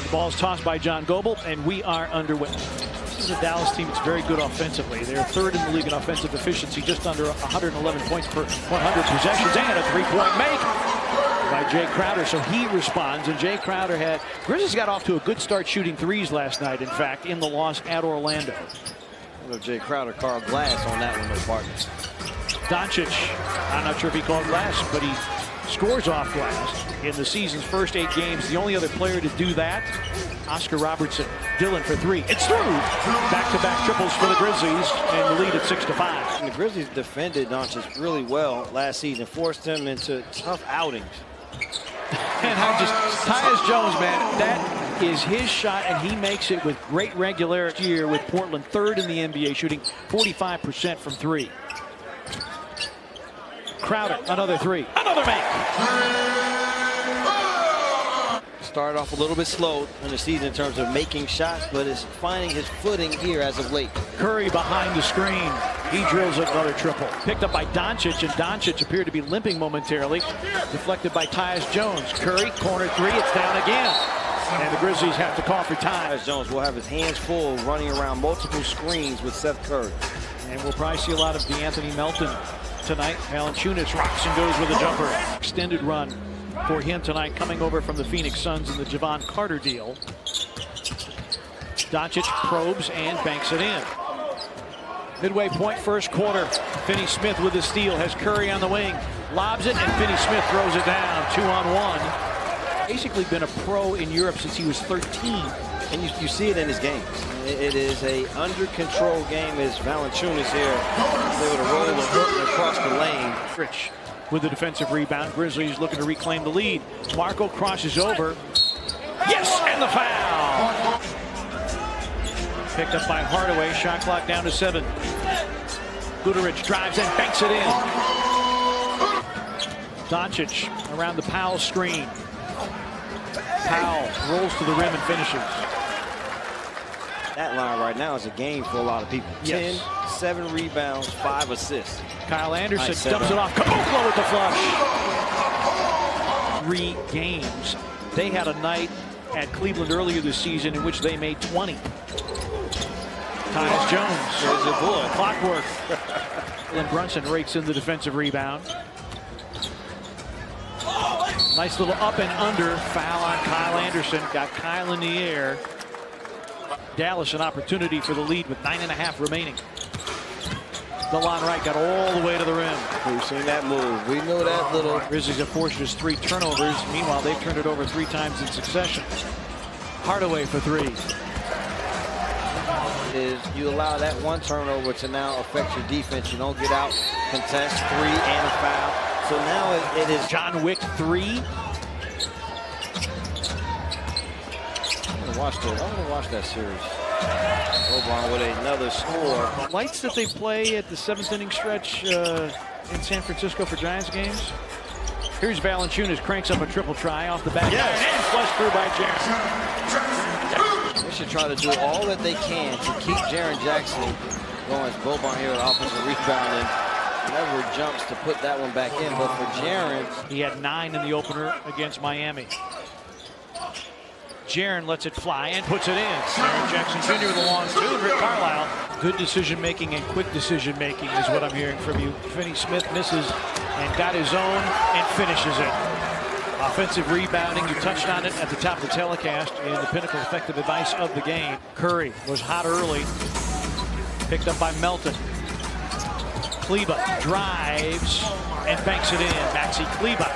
The ball is tossed by John Goebel, and we are underway. This is a Dallas team that's very good offensively. They're third in the league in offensive efficiency, just under 111 points per 100 possessions, and a three-point make by Jae Crowder, so he responds. And Jae Crowder Grizzlies got off to a good start shooting threes last night, in fact, in the loss at Orlando. Jae Crowder called glass on that one, though, partner. Doncic, I'm not sure if he called glass, but he scores off glass in the season's first 8 games. The only other player to do that, Oscar Robertson. Dillon for 3. It's through. Back-to-back triples for the Grizzlies, and the lead at 6-5. The Grizzlies defended Doncic really well last season, forced him into tough outings. And Tyus Jones, man, that is his shot, and he makes it with great regularity here with Portland third in the NBA, shooting 45% from 3. Crowder, another 3. Another make. Started off a little bit slow in the season in terms of making shots, but is finding his footing here as of late. Curry behind the screen. He drills another triple. Picked up by Doncic, and Doncic appeared to be limping momentarily. Deflected by Tyus Jones. Curry, corner 3. It's down again. And the Grizzlies have to call for time. Tyus Jones will have his hands full running around multiple screens with Seth Curry. And we'll probably see a lot of DeAnthony Melton tonight. Valanciunas rocks and goes with a jumper. Extended run for him tonight, coming over from the Phoenix Suns in the Javon Carter deal. Doncic probes and banks it in. Midway point, first quarter. Finney Smith with the steal, has Curry on the wing, lobs it, and Finney Smith throws it down. 2-on-1. Basically been a pro in Europe since he was 13. And you see it in his game. It is a under control game as Valanciunas here is able to roll the hook across the lane. Rich with the defensive rebound. Grizzlies looking to reclaim the lead. Marco crosses over. Yes, and the foul. Picked up by Hardaway. Shot clock down to 7. Guterich drives and banks it in. Doncic around the Powell screen. Powell rolls to the rim and finishes. That line right now is a game for a lot of people. Yes. 10, 7 rebounds, 5 assists. Kyle Anderson Nice dumps it off. Caboclo with the flush. 3 games. They had a night at Cleveland earlier this season in which they made 20. Tyus Jones. There's a boy. Clockwork. Jalen Brunson rakes in the defensive rebound. Nice little up and under. Foul on Kyle Anderson. Got Kyle in the air. Dallas an opportunity for the lead with 9.5 remaining. DeLon Wright got all the way to the rim. We've seen that move. We know that little. Grizzlies have forced just 3 turnovers. Meanwhile, they've turned it over 3 times in succession. Hardaway for 3. Is you allow that one turnover to now affect your defense. You don't get out, contest 3 and a foul. So now it is John Wick 3. I want to watch that series. Oban with another score. Lights that they play at the 7th inning stretch in San Francisco for Giants games. Here's Valanciunas, cranks up a triple try off the back. Yes. And flushed through by Jaren. They should try to do all that they can to keep Jaren Jackson going. Boban here with offensive rebound and never jumps to put that one back in. But for Jaren, he had 9 in the opener against Miami. Jaren lets it fly and puts it in. Jaren Jackson Jr. with a long 2. And Rick Carlisle. Good decision-making and quick decision-making is what I'm hearing from you. Finney Smith misses and got his own and finishes it. Offensive rebounding. You touched on it at the top of the telecast in the pinnacle effective advice of the game. Curry was hot early. Picked up by Melton. Kleber drives and banks it in. Maxi Kleber.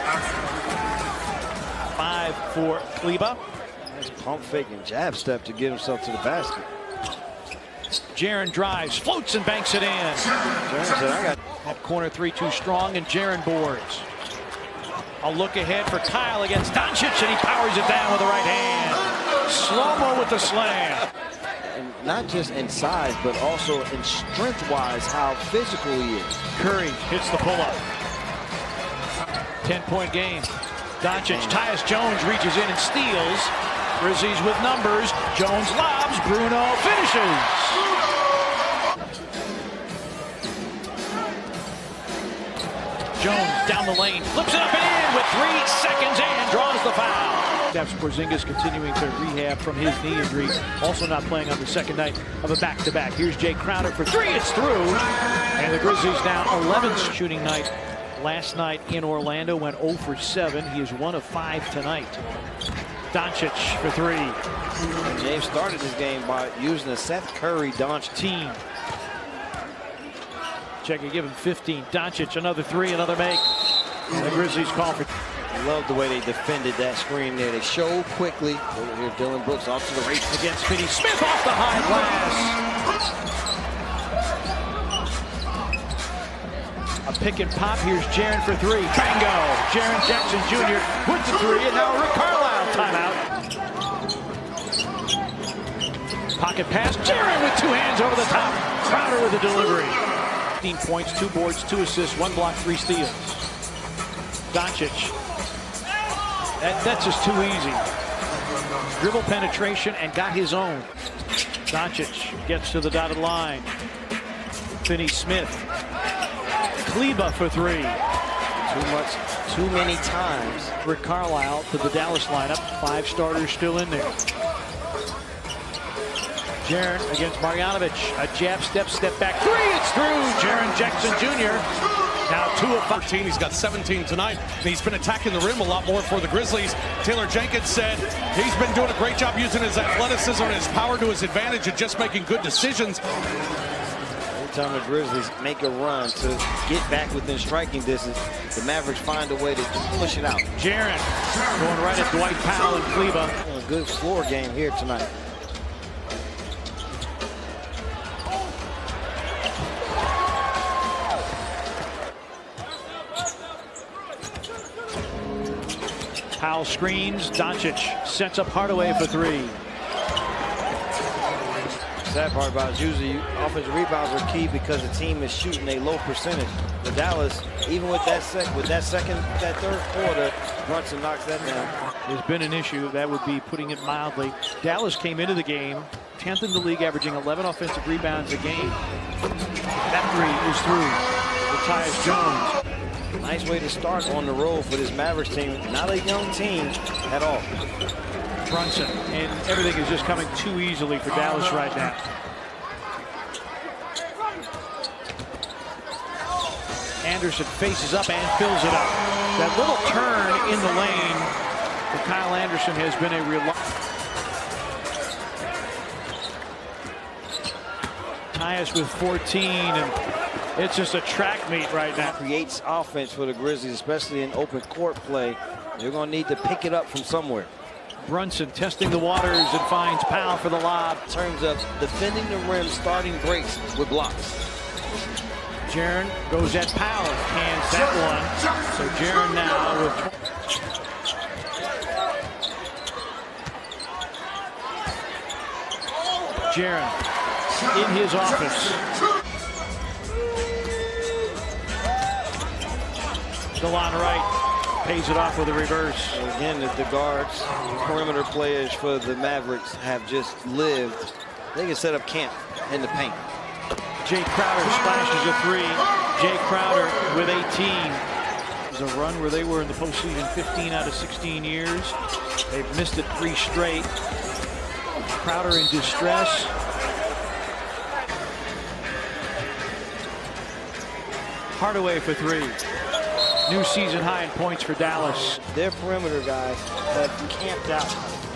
5 for Kleber. pump fake and jab step to get himself to the basket. Jaren drives, floats and banks it in. Jaren said, I got that corner three too strong, and Jaren boards. A look ahead for Kyle against Doncic, and he powers it down with the right hand. Slow-mo with the slam. And not just in size, but also in strength-wise, how physical he is. Curry hits the pull-up. 10-point game. Doncic, Tyus Jones reaches in and steals. Grizzlies with numbers. Jones lobs. Bruno finishes. Jones down the lane, flips it up and in with 3 seconds and draws the foul. Steph's Porzingis continuing to rehab from his knee injury. Also not playing on the second night of a back-to-back. Here's Jae Crowder for three. It's through. And the Grizzlies now 11th shooting night. Last night in Orlando went 0 for 7. He is 1 of 5 tonight. Doncic for three. And James started this game by using a Seth Curry Doncic team. Check it, give him 15. Doncic, another three, another make. And the Grizzlies call for. I love the way they defended that screen there. They showed quickly. Over here, Dylan Brooks off to the race against Finney Smith off the high glass. A pick and pop. Here's Jaren for three. Bango! Jaren Jackson Jr. with the three, and now Rick Carlisle timeout. Pocket pass. Jaren with two hands over the top. Crowder with the delivery. 15 points, 2 boards, 2 assists, 1 block, 3 steals. Doncic. That's just too easy. Dribble penetration and got his own. Doncic gets to the dotted line. Finney Smith. Kleba for three. Too many times. Rick Carlisle to the Dallas lineup. 5 starters still in there. Jaren against Marjanovic. A jab, step back. Three, it's through. Jaren Jackson Jr. Now 2 of 15. He's got 17 tonight, and he's been attacking the rim a lot more for the Grizzlies. Taylor Jenkins said he's been doing a great job using his athleticism and his power to his advantage and just making good decisions. Every time the Grizzlies make a run to get back within striking distance, the Mavericks find a way to push it out. Jaren going right at Dwight Powell and Kleba. A good floor game here tonight. Powell screens. Doncic sets up Hardaway for three. Sad part about it is usually offensive rebounds are key because the team is shooting a low percentage. But Dallas, even with that third quarter, Brunson knocks that down. There's been an issue, that would be putting it mildly. Dallas came into the game 10th in the league, averaging 11 offensive rebounds a game. That three is through for Tyus Jones. Nice way to start on the road for this Mavericks team. Not a young team at all. Brunson, and everything is just coming too easily for Dallas right now. Anderson faces up and fills it up. That little turn in the lane for Kyle Anderson has been a real. Tyus with 14, and it's just a track meet right now. Creates offense for the Grizzlies, especially in open court play. They're going to need to pick it up from somewhere. Brunson testing the waters and finds Powell for the lob. In terms of defending the rim, starting breaks with blocks. Jaren goes at Powell, cans that one. So Jaren now with. Jaren in his office. Delon Wright pays it off with a reverse. Again, the guards, perimeter players for the Mavericks have just lived. They can set up camp in the paint. Jae Crowder splashes a three. Jae Crowder with 18. It was a run where they were in the postseason 15 out of 16 years. They've missed it 3 straight. Crowder in distress. Hardaway for three. New season high in points for Dallas. Their perimeter guys have camped out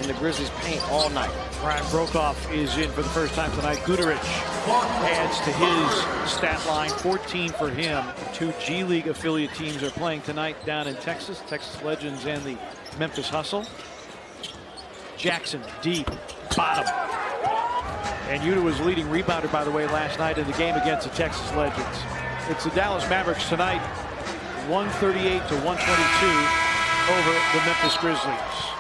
in the Grizzlies paint all night. Brian Brokoff is in for the first time tonight. Guduric adds to his stat line, 14 for him. 2 G League affiliate teams are playing tonight down in Texas. Texas Legends and the Memphis Hustle. Jackson deep, bottom. And Yuta was leading rebounder, by the way, last night in the game against the Texas Legends. It's the Dallas Mavericks tonight, 138 to 122 over the Memphis Grizzlies.